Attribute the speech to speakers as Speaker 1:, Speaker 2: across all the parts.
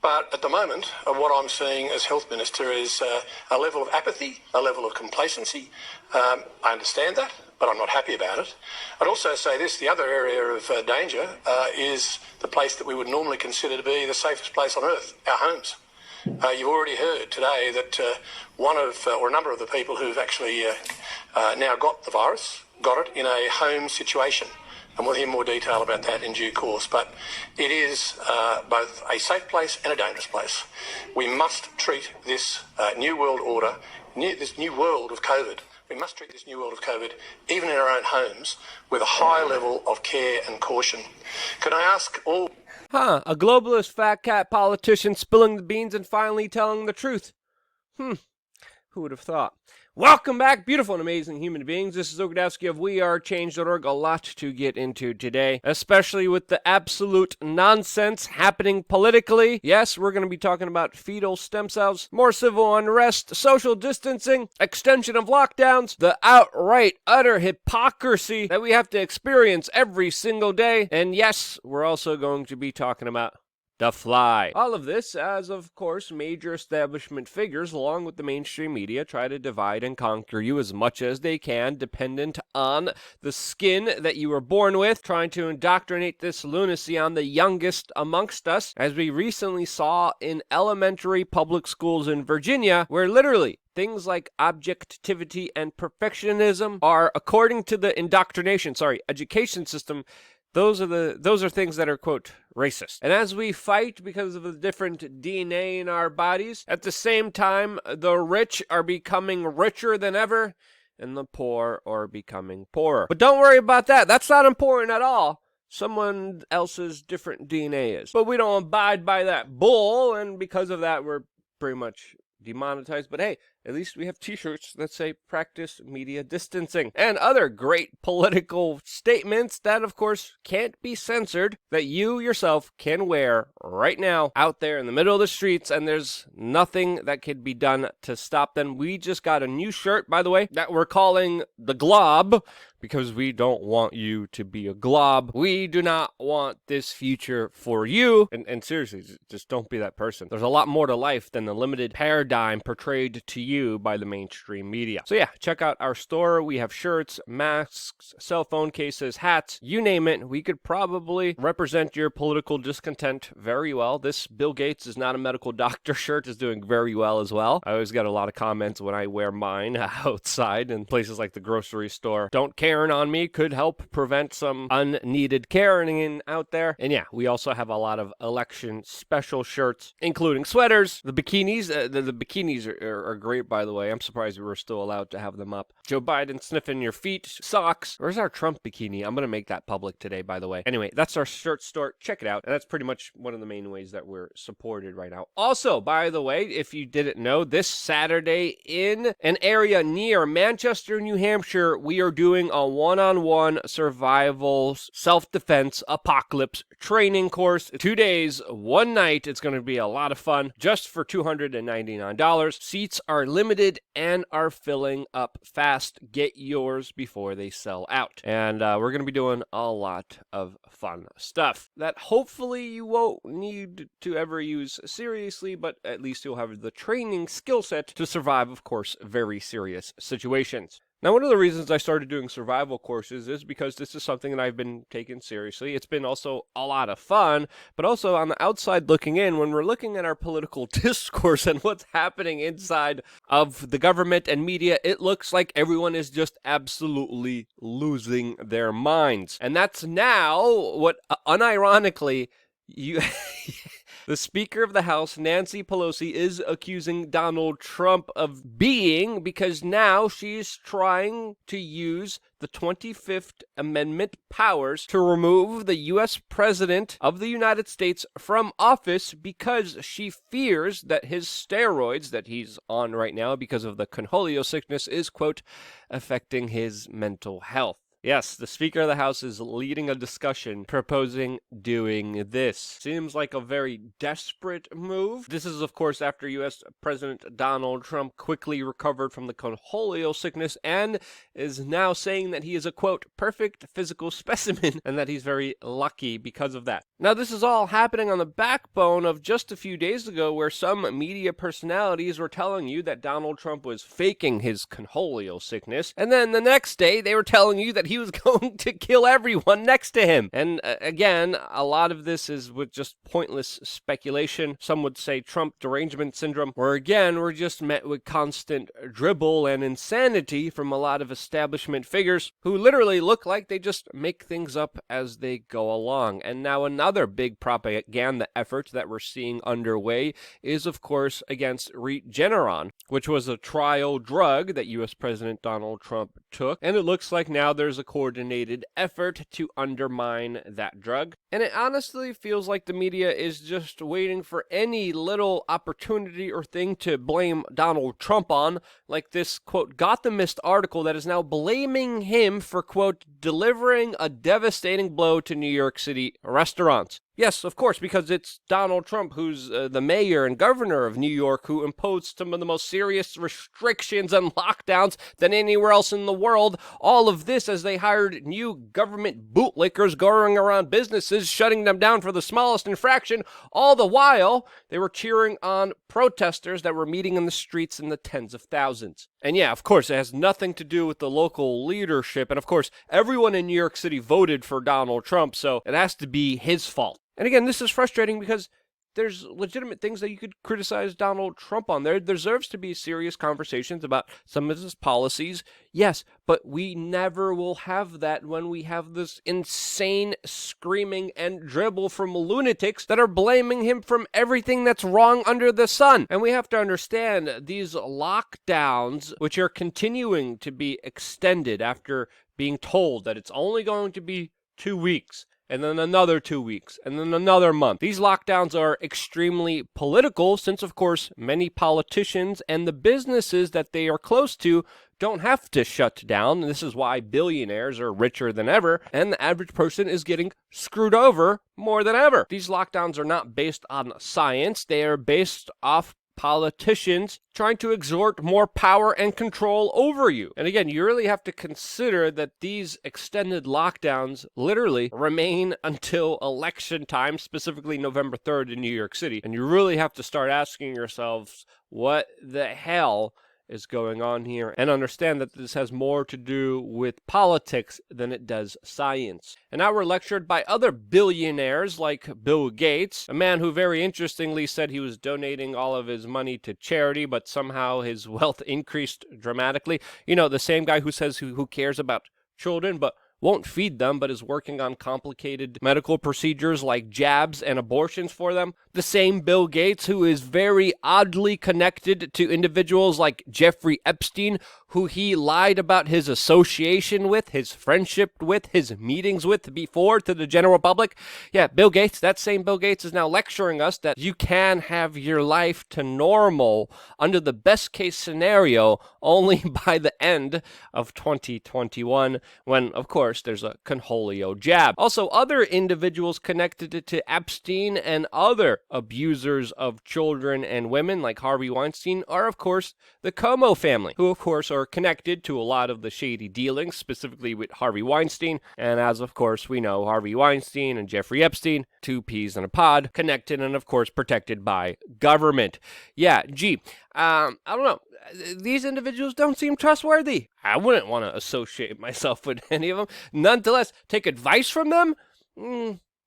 Speaker 1: But at the moment, what I'm seeing as Health Minister is a level of apathy, a level of complacency. I understand that, but I'm not happy about it. I'd also say this, the other area of danger is the place that we would normally consider to be the safest place on earth, our homes. You've already heard today that a number of the people who've actually now got the virus got it in a home situation. And we'll hear more detail about that in due course. But it is both a safe place and a dangerous place. We must treat this new world order, this new world of COVID, we must treat this new world of COVID, even in our own homes, with a high level of care and caution. Can I ask all...
Speaker 2: A globalist fat cat politician spilling the beans and finally telling the truth. Who would have thought? Welcome back, beautiful and amazing human beings. This is Ogrodowski of WeAreChange.org. A lot to get into today, especially with the absolute nonsense happening politically. Yes, we're going to be talking about fetal stem cells, more civil unrest, social distancing, extension of lockdowns, the outright, utter hypocrisy that we have to experience every single day. And yes, we're also going to be talking about The Fly. All of this as, of course, major establishment figures, along with the mainstream media, try to divide and conquer you as much as they can, dependent on the skin that you were born with, trying to indoctrinate this lunacy on the youngest amongst us, as we recently saw in elementary public schools in Virginia, where literally things like objectivity and perfectionism are, according to the education system, those are things that are, quote, racist. And as we fight because of the different DNA in our bodies, at the same time, the rich are becoming richer than ever, and the poor are becoming poorer. But don't worry about that. That's not important at all. Someone else's different DNA is. But we don't abide by that bull, and because of that, we're pretty much demonetized. But hey, at least we have t-shirts that say practice media distancing and other great political statements that, of course, can't be censored, that you yourself can wear right now out there in the middle of the streets, and there's nothing that could be done to stop them. We just got a new shirt, by the way, that we're calling the Glob, because we don't want you to be a glob. We do not want this future for you. And seriously, just don't be that person. There's a lot more to life than the limited paradigm portrayed to you by the mainstream media. So yeah, check out our store. We have shirts, masks, cell phone cases, hats, you name it. We could probably represent your political discontent very well. This Bill Gates is not a medical doctor shirt is doing very well as well. I always get a lot of comments when I wear mine outside in places like the grocery store. Don't Karen on me could help prevent some unneeded Karening out there. And yeah, we also have a lot of election special shirts, including sweaters, the bikinis. The bikinis are great, by the way. I'm surprised we were still allowed to have them up. Joe Biden sniffing your feet, socks. Where's our Trump bikini? I'm going to make that public today, by the way. Anyway, that's our shirt store. Check it out. And that's pretty much one of the main ways that we're supported right now. Also, by the way, if you didn't know, this Saturday in an area near Manchester, New Hampshire, we are doing a one-on-one survival self-defense apocalypse training course. 2 days, 1 night. It's going to be a lot of fun, just for $299. Seats are limited and are filling up fast. Get yours before they sell out. And we're going to be doing a lot of fun stuff that hopefully you won't need to ever use seriously, but at least you'll have the training skill set to survive, of course, very serious situations. Now, one of the reasons I started doing survival courses is because this is something that I've been taking seriously. It's been also a lot of fun, but also on the outside looking in, when we're looking at our political discourse and what's happening inside of the government and media, it looks like everyone is just absolutely losing their minds. And that's now what, unironically, the Speaker of the House, Nancy Pelosi, is accusing Donald Trump of being, because now she's trying to use the 25th Amendment powers to remove the U.S. President of the United States from office because she fears that his steroids that he's on right now because of the Conholio sickness is, quote, affecting his mental health. Yes, the Speaker of the House is leading a discussion proposing doing this. Seems like a very desperate move. This is, of course, after U.S. President Donald Trump quickly recovered from the corneal sickness and is now saying that he is a, quote, perfect physical specimen and that he's very lucky because of that. Now, this is all happening on the backbone of just a few days ago where some media personalities were telling you that Donald Trump was faking his corneal sickness, and then the next day they were telling you that he was going to kill everyone next to him. And again, a lot of this is with just pointless speculation. Some would say Trump derangement syndrome, where again, we're just met with constant dribble and insanity from a lot of establishment figures who literally look like they just make things up as they go along. And now another big propaganda effort that we're seeing underway is, of course, against Regeneron, which was a trial drug that U.S. President Donald Trump took. And it looks like now there's a coordinated effort to undermine that drug. And it honestly feels like the media is just waiting for any little opportunity or thing to blame Donald Trump on, like this, quote, Gothamist article that is now blaming him for, quote, delivering a devastating blow to New York City restaurants. Yes, of course, because it's Donald Trump who's the mayor and governor of New York who imposed some of the most serious restrictions and lockdowns than anywhere else in the world. All of this as they hired new government bootlickers going around businesses, shutting them down for the smallest infraction. All the while, they were cheering on protesters that were meeting in the streets in the tens of thousands. And yeah, of course, it has nothing to do with the local leadership. And of course, everyone in New York City voted for Donald Trump, so it has to be his fault. And again, this is frustrating because there's legitimate things that you could criticize Donald Trump on. There deserves to be serious conversations about some of his policies, yes, but we never will have that when we have this insane screaming and dribble from lunatics that are blaming him from everything that's wrong under the sun. And we have to understand these lockdowns, which are continuing to be extended after being told that it's only going to be 2 weeks. And then another 2 weeks, and then another month. These lockdowns are extremely political since, of course, many politicians and the businesses that they are close to don't have to shut down. And this is why billionaires are richer than ever, and the average person is getting screwed over more than ever. These lockdowns are not based on science. They are based off politicians trying to exert more power and control over you. And again, you really have to consider that these extended lockdowns literally remain until election time, specifically November 3rd in New York City. And you really have to start asking yourselves, what the hell is going on here, and understand that this has more to do with politics than it does science. And now we're lectured by other billionaires like Bill Gates, a man who very interestingly said he was donating all of his money to charity, but somehow his wealth increased dramatically. You know, the same guy who says who cares about children, but won't feed them, but is working on complicated medical procedures like jabs and abortions for them. The same Bill Gates who is very oddly connected to individuals like Jeffrey Epstein, who he lied about his association with, his friendship with, his meetings with before to the general public. Yeah, Bill Gates, that same Bill Gates is now lecturing us that you can have your life to normal under the best case scenario only by the end of 2021 when, of course, there's a corneal jab. Also, other individuals connected to Epstein and other abusers of children and women like Harvey Weinstein are, of course, the Como family, who, of course, are connected to a lot of the shady dealings, specifically with Harvey Weinstein. And as, of course, we know, Harvey Weinstein and Jeffrey Epstein, two peas in a pod, connected and, of course, protected by government. Yeah, I don't know. These individuals don't seem trustworthy. I wouldn't want to associate myself with any of them. Nonetheless, take advice from them?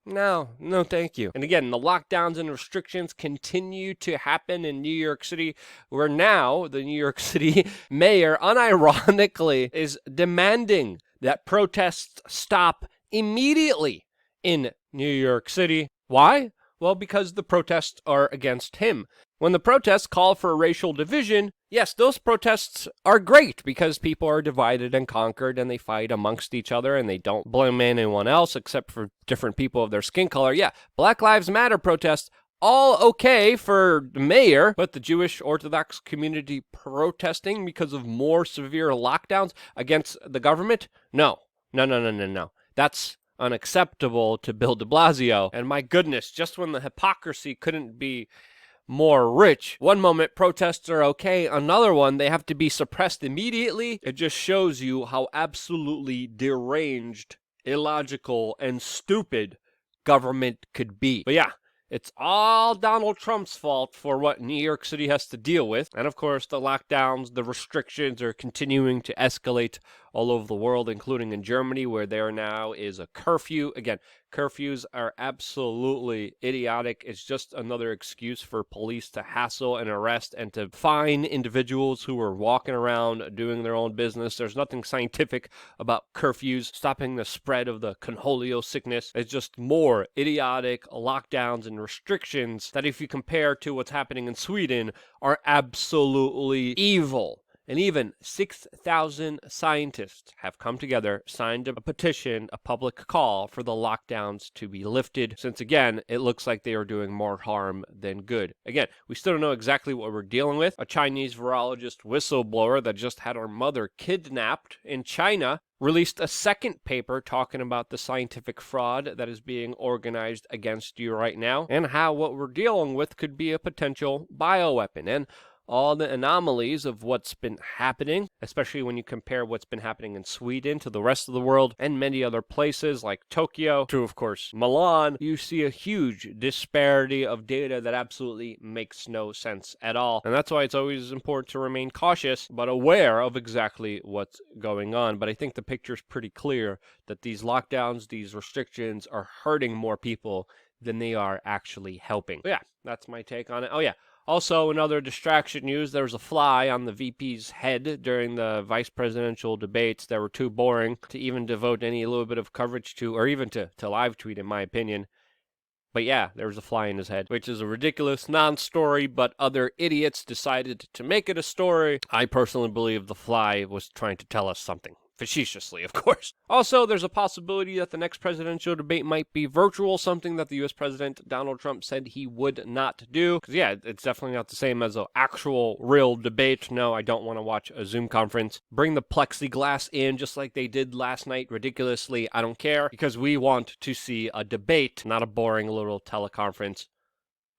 Speaker 2: No, thank you. And again, the lockdowns and restrictions continue to happen in New York City, where now the New York City mayor, unironically, is demanding that protests stop immediately in New York City. Why? Well, because the protests are against him. When the protests call for racial division, yes, those protests are great because people are divided and conquered and they fight amongst each other and they don't blame anyone else except for different people of their skin color. Yeah, Black Lives Matter protests, all okay for the mayor, but the Jewish Orthodox community protesting because of more severe lockdowns against the government? No. No. That's unacceptable to Bill de Blasio. And my goodness, just when the hypocrisy couldn't be more rich, one moment protests are okay, another one they have to be suppressed immediately. It just shows you how absolutely deranged, illogical, and stupid government could be. But yeah, it's all Donald Trump's fault for what New York City has to deal with. And of course, the lockdowns, the restrictions are continuing to escalate all over the world, including in Germany, where there now is a curfew. Again, curfews are absolutely idiotic. It's just another excuse for police to hassle and arrest and to fine individuals who are walking around doing their own business. There's nothing scientific about curfews stopping the spread of the conholio sickness. It's just more idiotic lockdowns and restrictions that, if you compare to what's happening in Sweden, are absolutely evil. And even 6,000 scientists have come together, signed a petition, a public call for the lockdowns to be lifted, since, again, it looks like they are doing more harm than good. Again, we still don't know exactly what we're dealing with. A Chinese virologist whistleblower that just had our mother kidnapped in China released a second paper talking about the scientific fraud that is being organized against you right now, and how what we're dealing with could be a potential bioweapon. And all the anomalies of what's been happening, especially when you compare what's been happening in Sweden to the rest of the world and many other places like Tokyo to, of course, Milan, you see a huge disparity of data that absolutely makes no sense at all. And that's why it's always important to remain cautious, but aware of exactly what's going on. But I think the picture's pretty clear that these lockdowns, these restrictions are hurting more people than they are actually helping. But yeah, that's my take on it. Oh yeah. Also, in other distraction news, there was a fly on the VP's head during the vice presidential debates that were too boring to even devote any little bit of coverage to, or even to live tweet, in my opinion. But yeah, there was a fly in his head, which is a ridiculous non-story, but other idiots decided to make it a story. I personally believe the fly was trying to tell us something. Facetiously, of course. Also, there's a possibility that the next presidential debate might be virtual, something that the U.S. President Donald Trump said he would not do. Because, yeah, it's definitely not the same as an actual, real debate. No, I don't want to watch a Zoom conference. Bring the plexiglass in, just like they did last night, ridiculously. I don't care, because we want to see a debate, not a boring little teleconference.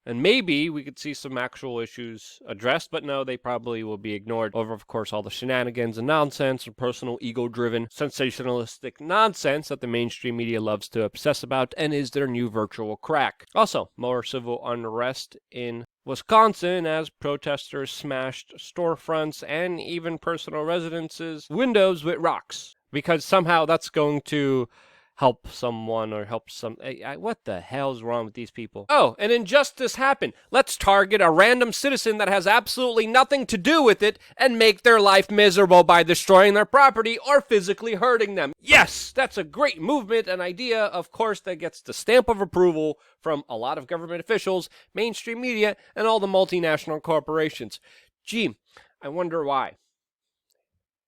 Speaker 2: And maybe we could see some actual issues addressed, but no, they probably will be ignored over, of course, all the shenanigans and nonsense and personal ego-driven, sensationalistic nonsense that the mainstream media loves to obsess about and is their new virtual crack. Also, more civil unrest in Wisconsin as protesters smashed storefronts and even personal residences' windows with rocks, because somehow that's going to help someone or help some... what the hell's wrong with these people? Oh, an injustice happened. Let's target a random citizen that has absolutely nothing to do with it and make their life miserable by destroying their property or physically hurting them. Yes, that's a great movement, an idea, of course, that gets the stamp of approval from a lot of government officials, mainstream media, and all the multinational corporations. Gee, I wonder why.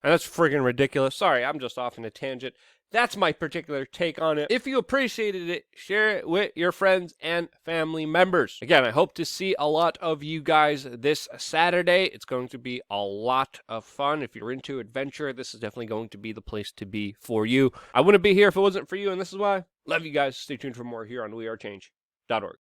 Speaker 2: And that's friggin' ridiculous. Sorry, I'm just off on a tangent. That's my particular take on it. If you appreciated it, share it with your friends and family members. Again, I hope to see a lot of you guys this Saturday. It's going to be a lot of fun. If you're into adventure, this is definitely going to be the place to be for you. I wouldn't be here if it wasn't for you, and this is why. Love you guys. Stay tuned for more here on WeAreChange.org.